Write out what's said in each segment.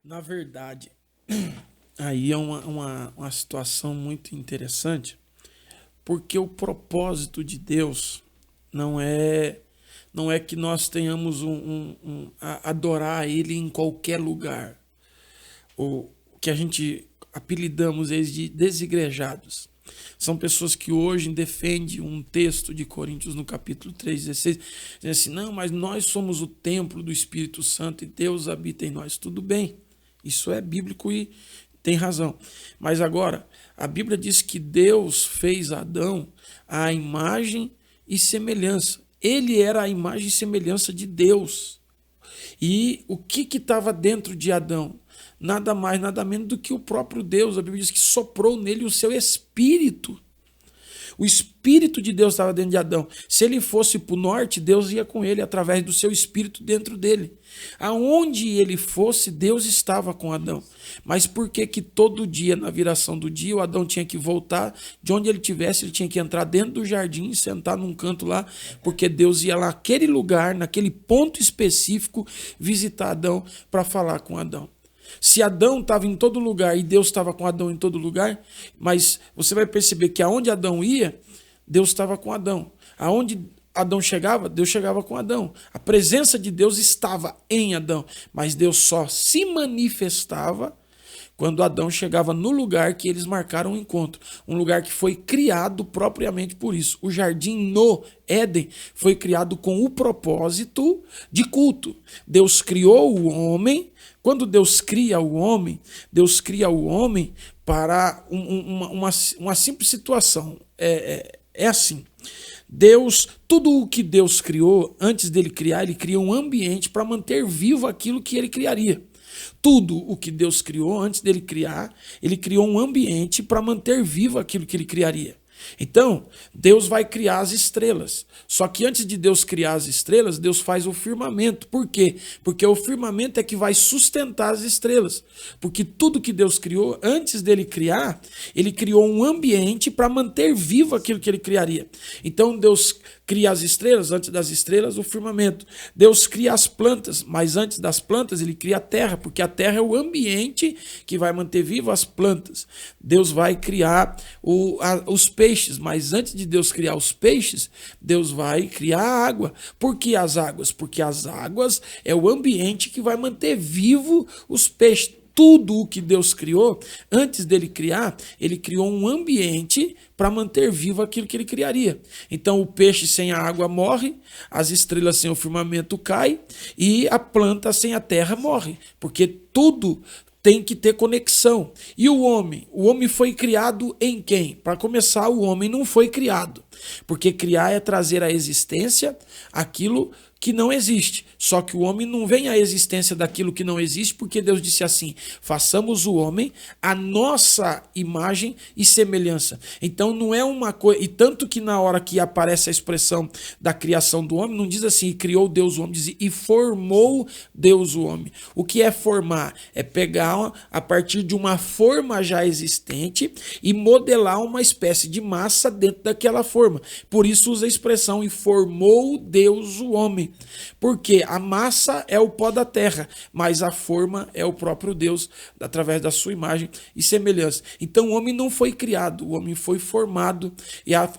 Na verdade, aí é uma situação muito interessante, porque o propósito de Deus não é não é que nós tenhamos adorar Ele em qualquer lugar, ou que a gente apelidamos eles de desigrejados. São pessoas que hoje defendem um texto de Coríntios no capítulo 3:16, dizem assim, não, mas nós somos o templo do Espírito Santo e Deus habita em nós. Tudo bem, isso é bíblico e tem razão. Mas agora, a Bíblia diz que Deus fez Adão à imagem e semelhança. Ele era a imagem e semelhança de Deus. E o que estava dentro de Adão? Nada mais, nada menos do que o próprio Deus. A Bíblia diz que soprou nele o seu espírito. O Espírito de Deus estava dentro de Adão. Se ele fosse para o norte, Deus ia com ele através do seu Espírito dentro dele. Aonde ele fosse, Deus estava com Adão. Mas por que que todo dia, na viração do dia, o Adão tinha que voltar? De onde ele tivesse, ele tinha que entrar dentro do jardim e sentar num canto lá, porque Deus ia lá naquele lugar, naquele ponto específico, visitar Adão para falar com Adão. Se Adão estava em todo lugar e Deus estava com Adão em todo lugar, mas você vai perceber que aonde Adão ia, Deus estava com Adão. Aonde Adão chegava, Deus chegava com Adão. A presença de Deus estava em Adão, mas Deus só se manifestava quando Adão chegava no lugar que eles marcaram o encontro. Um lugar que foi criado propriamente por isso. O jardim no Éden foi criado com o propósito de culto. Deus criou o homem. Quando Deus cria o homem para uma simples situação. É assim. Deus, tudo o que Deus criou, antes dele criar, ele cria um ambiente para manter vivo aquilo que ele criaria. Tudo o que Deus criou, antes dele criar, ele criou um ambiente para manter vivo aquilo que ele criaria. Então, Deus vai criar as estrelas. Só que antes de Deus criar as estrelas, Deus faz o firmamento. Por quê? Porque o firmamento é que vai sustentar as estrelas. Porque tudo que Deus criou, antes dele criar, ele criou um ambiente para manter vivo aquilo que ele criaria. Então, Deus cria as estrelas, antes das estrelas, o firmamento. Deus cria as plantas, mas antes das plantas, ele cria a terra, porque a terra é o ambiente que vai manter vivo as plantas. Deus vai criar os peixes, mas antes de Deus criar os peixes, Deus vai criar a água. Por que as águas? Porque as águas é o ambiente que vai manter vivo os peixes. Tudo o que Deus criou, antes dele criar, ele criou um ambiente para manter vivo aquilo que ele criaria. Então o peixe sem a água morre, as estrelas sem o firmamento caem e a planta sem a terra morre, porque tudo tem que ter conexão. E o homem? O homem foi criado em quem? Para começar, o homem não foi criado, porque criar é trazer à existência aquilo que não existe. Só que o homem não vem à existência daquilo que não existe, porque Deus disse assim, façamos o homem a nossa imagem e semelhança. Então não é uma coisa, e tanto que na hora que aparece a expressão da criação do homem, não diz assim, e criou Deus o homem, diz e formou Deus o homem. O que é formar? É pegar a partir de uma forma já existente e modelar uma espécie de massa dentro daquela forma. Por isso usa a expressão, e formou Deus o homem. Porque a massa é o pó da terra, mas a forma é o próprio Deus, através da sua imagem e semelhança. Então o homem não foi criado, o homem foi formado,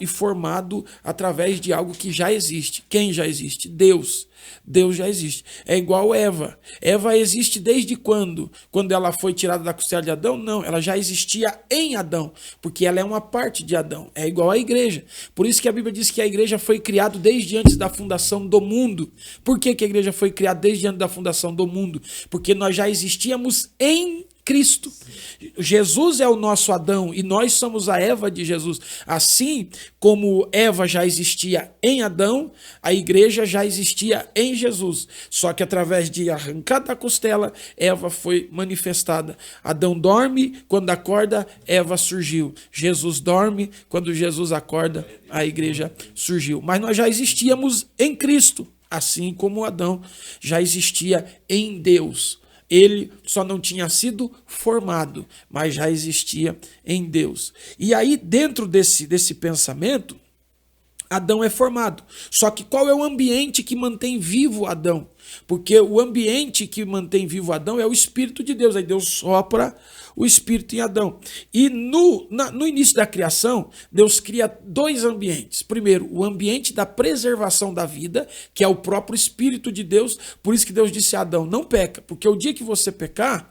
e formado através de algo que já existe. Quem já existe? Deus. Deus já existe. É igual Eva. Eva existe desde quando? Quando ela foi tirada da costela de Adão? Não, ela já existia em Adão, porque ela é uma parte de Adão. É igual à igreja. Por isso que a Bíblia diz que a igreja foi criada desde antes da fundação do mundo. Por que que a igreja foi criada desde antes da fundação do mundo? Porque nós já existíamos em Cristo. Jesus é o nosso Adão e nós somos a Eva de Jesus. Assim como Eva já existia em Adão, a igreja já existia em Jesus. Só que através de arrancar da costela, Eva foi manifestada. Adão dorme, quando acorda, Eva surgiu. Jesus dorme, quando Jesus acorda, a igreja surgiu. Mas nós já existíamos em Cristo, assim como Adão já existia em Deus. Ele só não tinha sido formado, mas já existia em Deus. E aí, dentro desse pensamento, Adão é formado. Só que qual é o ambiente que mantém vivo Adão? Porque o ambiente que mantém vivo Adão é o Espírito de Deus. Aí Deus sopra o Espírito em Adão. E no início da criação, Deus cria dois ambientes. Primeiro, o ambiente da preservação da vida, que é o próprio Espírito de Deus. Por isso que Deus disse a Adão, não peca, porque o dia que você pecar,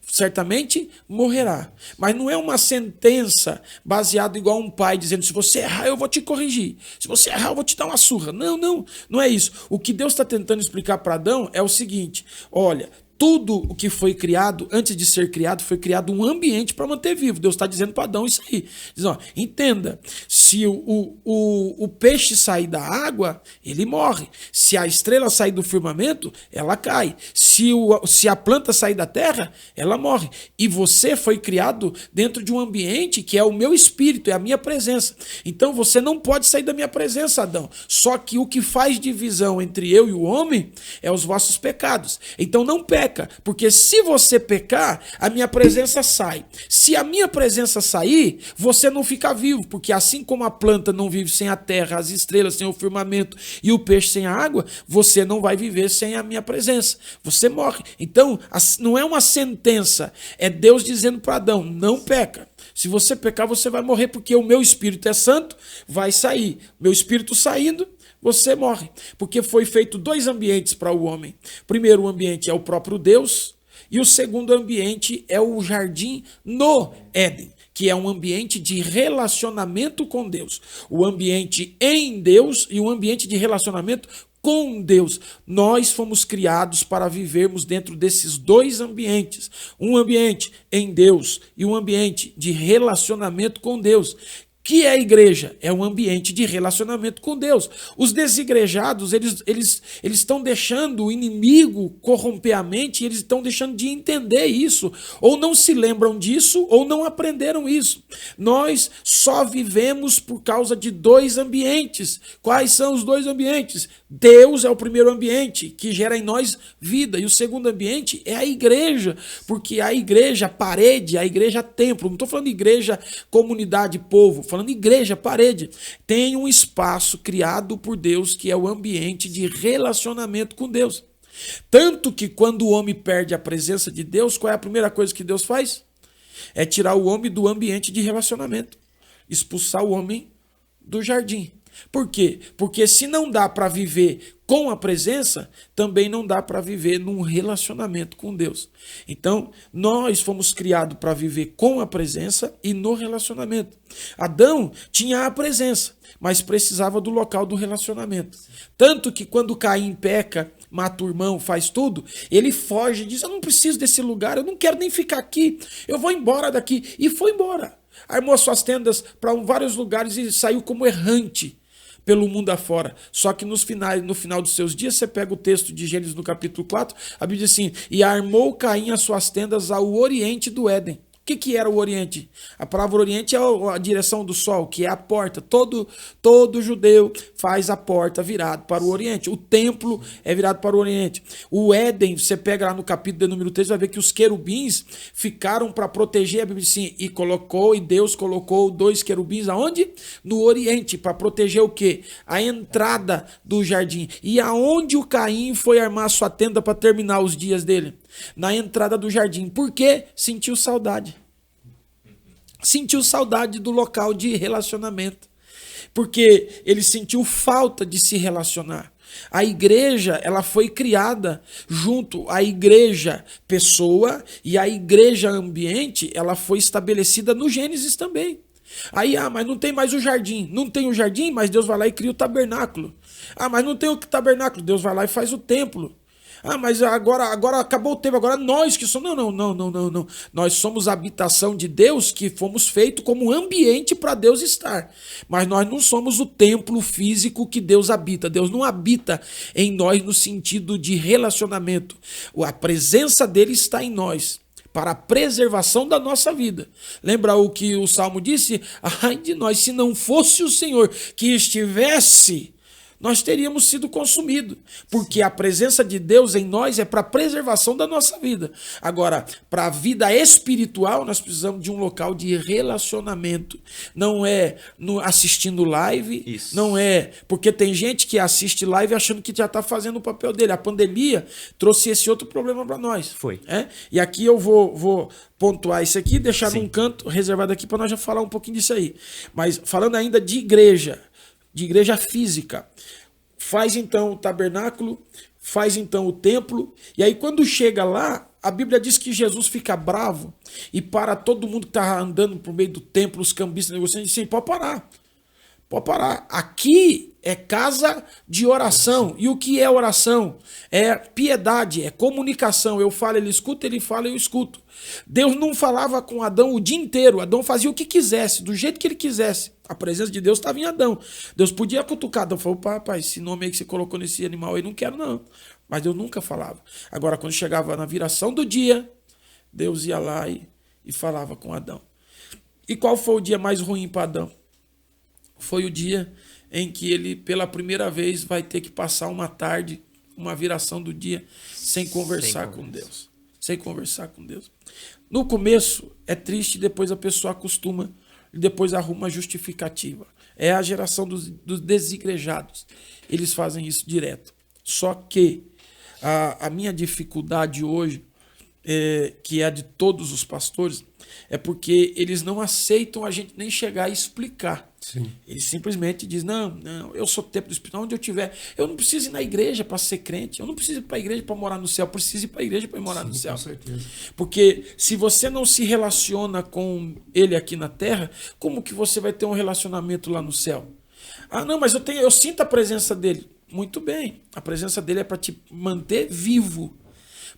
certamente morrerá. Mas não é uma sentença baseada igual um pai dizendo, se você errar eu vou te corrigir, se você errar eu vou te dar uma surra. Não é isso. O que Deus está tentando explicar para Adão é o seguinte, olha, tudo o que foi criado, antes de ser criado, foi criado um ambiente para manter vivo. Deus está dizendo para Adão isso aí. Diz, ó, entenda, se o peixe sair da água, ele morre. Se a estrela sair do firmamento, ela cai. Se a planta sair da terra, ela morre. E você foi criado dentro de um ambiente que é o meu espírito, é a minha presença. Então você não pode sair da minha presença, Adão. Só que o que faz divisão entre eu e o homem é os vossos pecados. Então não peca, porque se você pecar, a minha presença sai. Se a minha presença sair, você não fica vivo, porque assim como a planta não vive sem a terra, as estrelas sem o firmamento e o peixe sem a água, você não vai viver sem a minha presença. Você morre. Então, não é uma sentença, é Deus dizendo para Adão, não peca. Se você pecar, você vai morrer, porque o meu espírito é santo, vai sair. Meu espírito saindo, você morre. Porque foi feito dois ambientes para o homem. O primeiro ambiente é o próprio Deus, e o segundo ambiente é o jardim no Éden, que é um ambiente de relacionamento com Deus. O ambiente em Deus e o ambiente de relacionamento com Deus. Nós fomos criados para vivermos dentro desses dois ambientes. Um ambiente em Deus e um ambiente de relacionamento com Deus. Que é a igreja? É um ambiente de relacionamento com Deus. Os desigrejados, eles estão deixando o inimigo corromper a mente, e eles estão deixando de entender isso, ou não se lembram disso, ou não aprenderam isso. Nós só vivemos por causa de dois ambientes. Quais são os dois ambientes? Deus é o primeiro ambiente, que gera em nós vida, e o segundo ambiente é a igreja, porque a igreja parede, a igreja templo, não estou falando igreja, comunidade, povo, falando igreja, parede, tem um espaço criado por Deus que é o ambiente de relacionamento com Deus. Tanto que quando o homem perde a presença de Deus, qual é a primeira coisa que Deus faz? É tirar o homem do ambiente de relacionamento, expulsar o homem do jardim. Por quê? Porque se não dá para viver com a presença, também não dá para viver num relacionamento com Deus. Então, nós fomos criados para viver com a presença e no relacionamento. Adão tinha a presença, mas precisava do local do relacionamento. Tanto que quando Caim peca, mata o irmão, faz tudo, ele foge e diz, eu não preciso desse lugar, eu não quero nem ficar aqui, eu vou embora daqui. E foi embora. Armou suas tendas para vários lugares e saiu como errante pelo mundo afora. Só que no final dos seus dias, você pega o texto de Gênesis no capítulo 4, a Bíblia diz assim, e armou Caim as suas tendas ao oriente do Éden. O que era o Oriente? A palavra Oriente é a direção do sol, que é a porta. Todo judeu faz a porta virado para o Oriente. O templo é virado para o Oriente. O Éden, você pega lá no capítulo de número 3, vai ver que os querubins ficaram para proteger, a Bíblia diz assim, e Deus colocou dois querubins aonde? No Oriente, para proteger o quê? A entrada do jardim. E aonde o Caim foi armar sua tenda para terminar os dias dele? Na entrada do jardim. Por quê? Sentiu saudade. Sentiu saudade do local de relacionamento. Porque ele sentiu falta de se relacionar. A igreja, ela foi criada junto à igreja pessoa e a igreja ambiente, ela foi estabelecida no Gênesis também. Aí, mas não tem mais o jardim. Não tem o jardim, mas Deus vai lá e cria o tabernáculo. Mas não tem o tabernáculo, Deus vai lá e faz o templo. Mas agora acabou o tempo, agora nós que somos... Não. Nós somos a habitação de Deus, que fomos feitos como ambiente para Deus estar. Mas nós não somos o templo físico que Deus habita. Deus não habita em nós no sentido de relacionamento. A presença dele está em nós, para a preservação da nossa vida. Lembra o que o Salmo disse? Ai de nós, se não fosse o Senhor que estivesse nós teríamos sido consumidos. Porque a presença de Deus em nós é para a preservação da nossa vida. Agora, para a vida espiritual, nós precisamos de um local de relacionamento. Não é assistindo live, Isso. não é... Porque tem gente que assiste live achando que já está fazendo o papel dele. A pandemia trouxe esse outro problema para nós. Foi. E aqui eu vou pontuar isso aqui, deixar Sim. num canto reservado aqui para nós já falar um pouquinho disso aí. Mas falando ainda de igreja física, faz então o tabernáculo, faz então o templo, e aí quando chega lá, a Bíblia diz que Jesus fica bravo e para todo mundo que está andando por meio do templo, os cambistas, negociantes, diz assim, pode parar. Pode parar. Aqui é casa de oração. E o que é oração? É piedade, é comunicação. Eu falo, ele escuta, ele fala, eu escuto. Deus não falava com Adão o dia inteiro. Adão fazia o que quisesse, do jeito que ele quisesse. A presença de Deus estava em Adão. Deus podia cutucar. Adão falou, papai, esse nome aí que você colocou nesse animal aí, não quero não. Mas Deus nunca falava. Agora, quando chegava na viração do dia, Deus ia lá e falava com Adão. E qual foi o dia mais ruim para Adão? Foi o dia em que ele, pela primeira vez, vai ter que passar uma tarde, uma viração do dia, sem conversar com Deus. Sem conversar com Deus. No começo é triste, depois a pessoa acostuma e depois arruma justificativa. É a geração dos desigrejados. Eles fazem isso direto. Só que a minha dificuldade hoje, que é a de todos os pastores, é porque eles não aceitam a gente nem chegar a explicar. Sim. Eles simplesmente dizem, não, eu sou templo do Espírito, onde eu estiver. Eu não preciso ir na igreja para ser crente, eu não preciso ir para a igreja para morar no céu, eu preciso ir para a igreja para morar no céu. Com certeza. Porque se você não se relaciona com ele aqui na terra, como que você vai ter um relacionamento lá no céu? Ah, não, mas eu sinto a presença dele. Muito bem, a presença dele é para te manter vivo.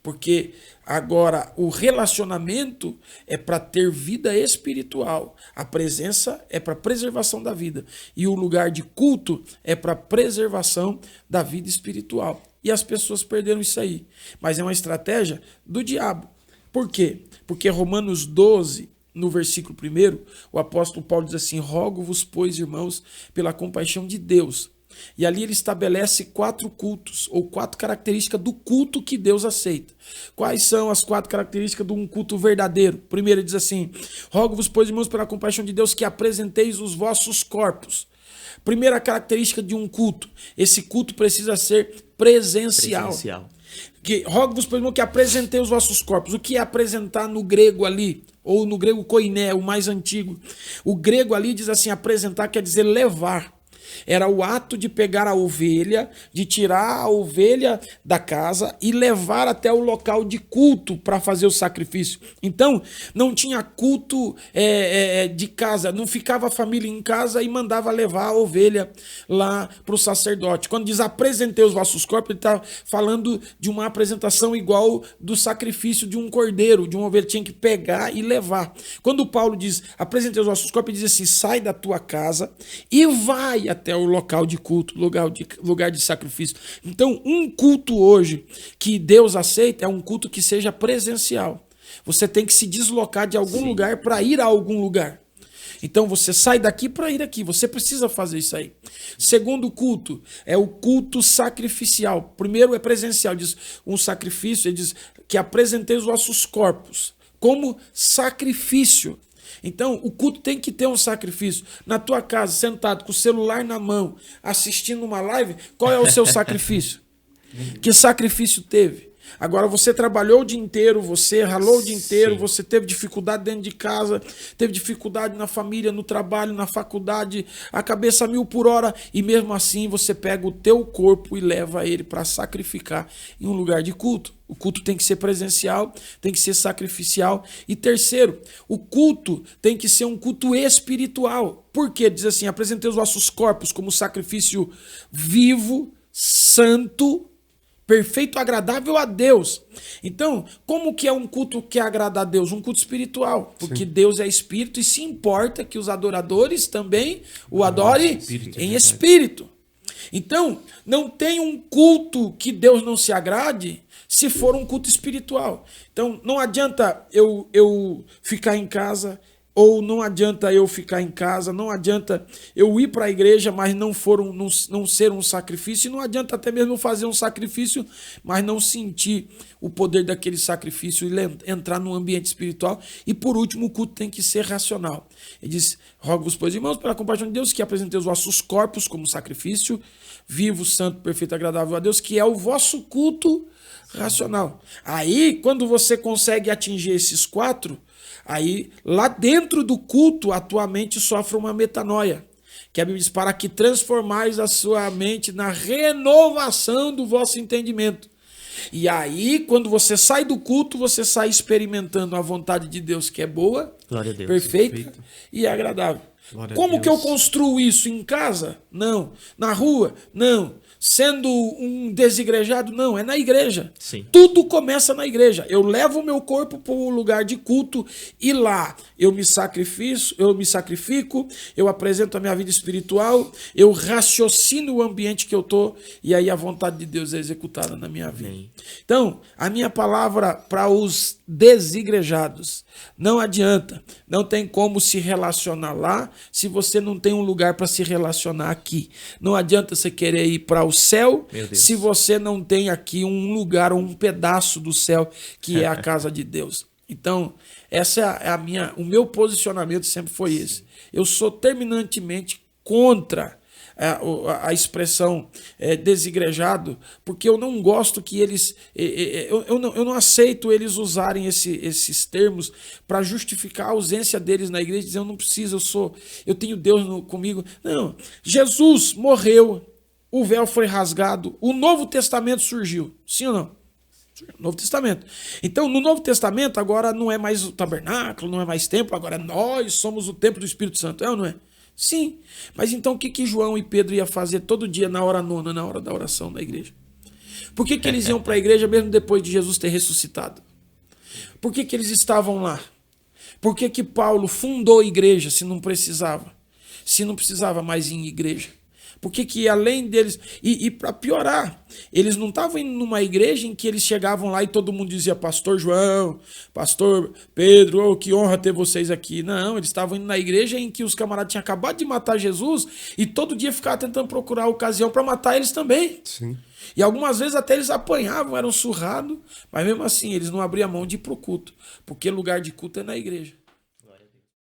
Porque agora o relacionamento é para ter vida espiritual. A presença é para preservação da vida. E o lugar de culto é para preservação da vida espiritual. E as pessoas perderam isso aí. Mas é uma estratégia do diabo. Por quê? Porque Romanos 12, no versículo 1, o apóstolo Paulo diz assim, rogo-vos, pois, irmãos, pela compaixão de Deus. E ali ele estabelece 4 cultos, ou 4 características do culto que Deus aceita. Quais são as 4 características de um culto verdadeiro? Primeiro ele diz assim, rogo-vos, pois, irmãos, pela compaixão de Deus, que apresenteis os vossos corpos. Primeira característica de um culto, esse culto precisa ser presencial. Rogo-vos, pois, irmãos, que apresentei os vossos corpos. O que é apresentar no grego ali? Ou no grego koiné, o mais antigo. O grego ali diz assim, apresentar quer dizer levar. Era o ato de pegar a ovelha, de tirar a ovelha da casa e levar até o local de culto para fazer o sacrifício. Então, não tinha culto de casa, não ficava a família em casa e mandava levar a ovelha lá para o sacerdote. Quando diz apresentei os vossos corpos, ele está falando de uma apresentação igual do sacrifício de um cordeiro, de uma ovelha, tinha que pegar e levar. Quando Paulo diz apresentei os vossos corpos, ele diz assim, sai da tua casa e vai até o local de culto, lugar de sacrifício. Então, um culto hoje que Deus aceita é um culto que seja presencial. Você tem que se deslocar de algum lugar para ir a algum lugar. Então, você sai daqui para ir aqui. Você precisa fazer isso aí. Segundo culto é o culto sacrificial. Primeiro é presencial. Diz um sacrifício, ele diz que apresentei os vossos corpos como sacrifício. Então, o culto tem que ter um sacrifício. Na tua casa, sentado com o celular na mão, assistindo uma live, qual é o seu sacrifício? Que sacrifício teve? Agora, você trabalhou o dia inteiro, você ralou o dia inteiro, você teve dificuldade dentro de casa, teve dificuldade na família, no trabalho, na faculdade, a cabeça a 1000 por hora, e mesmo assim você pega o teu corpo e leva ele para sacrificar em um lugar de culto. O culto tem que ser presencial, tem que ser sacrificial. E terceiro, o culto tem que ser um culto espiritual. Por quê? Diz assim, apresentei os vossos corpos como sacrifício vivo, santo, perfeito, agradável a Deus. Então, como que é um culto que agrada a Deus? Um culto espiritual. Porque Deus é espírito e se importa que os adoradores também o adorem em espírito. Então, não tem um culto que Deus não se agrade se for um culto espiritual. Então, não adianta eu ficar em casa ou não adianta eu ficar em casa, não adianta eu ir para a igreja, mas não ser um sacrifício, e não adianta até mesmo fazer um sacrifício, mas não sentir o poder daquele sacrifício e entrar no ambiente espiritual. E por último, o culto tem que ser racional. Ele diz: rogo-vos, pois, irmãos, pela compaixão de Deus, que apresenteis os vossos corpos como sacrifício, vivo, santo, perfeito, agradável a Deus, que é o vosso culto racional. Aí, quando você consegue atingir esses 4, aí, lá dentro do culto, a tua mente sofre uma metanoia. Que a Bíblia diz: para que transformais a sua mente na renovação do vosso entendimento. E aí, quando você sai do culto, você sai experimentando a vontade de Deus, que é boa, Glória a Deus, perfeita e agradável. Glória Como a que eu Deus. construo isso? Em casa? Não. Na rua? Não. Sendo um desigrejado? Não, é na igreja. Sim. Tudo começa na igreja. Eu levo o meu corpo para o lugar de culto e lá eu me sacrifico, eu apresento a minha vida espiritual, eu raciocino o ambiente que eu estou e aí a vontade de Deus é executada na minha vida. Amém. Então, a minha palavra para os desigrejados: não adianta, não tem como se relacionar lá se você não tem um lugar para se relacionar aqui. Não adianta você querer ir para o céu se você não tem aqui um lugar ou um pedaço do céu que é a casa de Deus. Então, essa é o meu posicionamento sempre foi esse. Eu sou terminantemente contra a expressão desigrejado, porque eu não gosto que eles... Eu não aceito eles usarem esses termos para justificar a ausência deles na igreja, dizer: eu não preciso, eu tenho Deus comigo. Não, Jesus morreu, o véu foi rasgado, o Novo Testamento surgiu. Sim ou não? Novo Testamento. Então, no Novo Testamento, agora não é mais o tabernáculo, não é mais templo, agora nós somos o templo do Espírito Santo. É ou não é? Sim. Mas então o que João e Pedro iam fazer todo dia na hora nona, na hora da oração da igreja? Por que eles iam para a igreja mesmo depois de Jesus ter ressuscitado? Por que eles estavam lá? Por que Paulo fundou a igreja se não precisava? Se não precisava mais ir em igreja? Por que além deles... E para piorar, eles não estavam indo numa igreja em que eles chegavam lá e todo mundo dizia: pastor João, pastor Pedro, oh, que honra ter vocês aqui. Não, eles estavam indo na igreja em que os camaradas tinham acabado de matar Jesus e todo dia ficavam tentando procurar a ocasião para matar eles também. Sim. E algumas vezes até eles apanhavam, eram surrados, mas mesmo assim eles não abriam mão de ir para o culto, porque lugar de culto é na igreja.